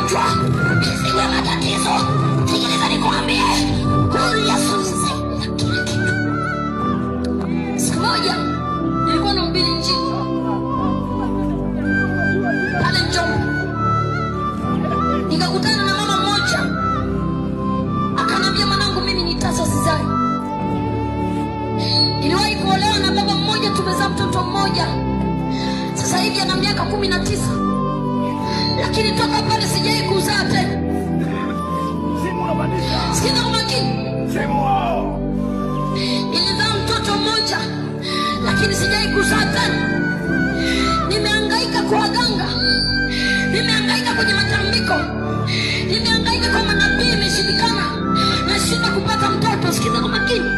magonjwa, isiwe matatizo. Sikiliza nikwambie, huyu Yesu sasa kila kitu. Siku moja nilikuwa nahubiri Injili pale Njombe, nikakutana na mama mmoja akanambia, mwanangu, mimi ni tasa sizai. Niliwahi kuolewa na baba mmoja, tumezaa mtoto mmoja. Sasa hivi ana miaka 19, lakini toka pale sijai kuzaa tena. Sikiza kwa makini. Nilizaa mtoto mmoja, lakini sijai kuzaa tena. Nimehangaika kwa waganga, nimehangaika kwenye matambiko, nimehangaika kwa manabii, imeshindikana, nashinda kupata mtoto. Sikiza kwa makini.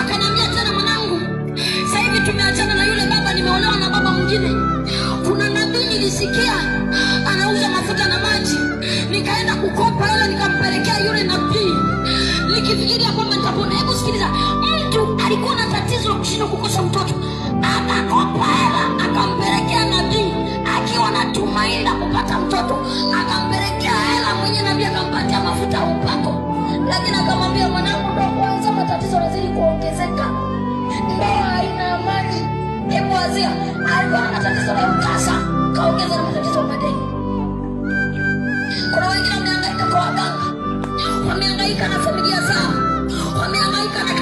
Akanambia tena, mwanangu, sasa hivi tumeachana na yule baba, nimeolewa na baba mwingine. Kuna nabii nilisikia anauza mafuta na maji, nikaenda kukopa hela nikampelekea yule nabii, nikifikiria kwamba nitapona. Hebu sikiliza, mtu alikuwa na tatizo la kushindwa kukosa mtoto, akakopa hela akampelekea nabii akiwa na tumaini la kupata mtoto, akampelekea hela mwenye nabii akampatia mafuta upako, lakini akamwambia, mwanangu, ndio kwanza matatizo yanazidi kuongezeka, ndoa haina amani. Hebu wazia, alikuwa na tatizo la ukasa, kaongeza na matatizo ya madeni. Kuna wengine wamehangaika kwa waganga, wamehangaika na familia zao, wamehangaika na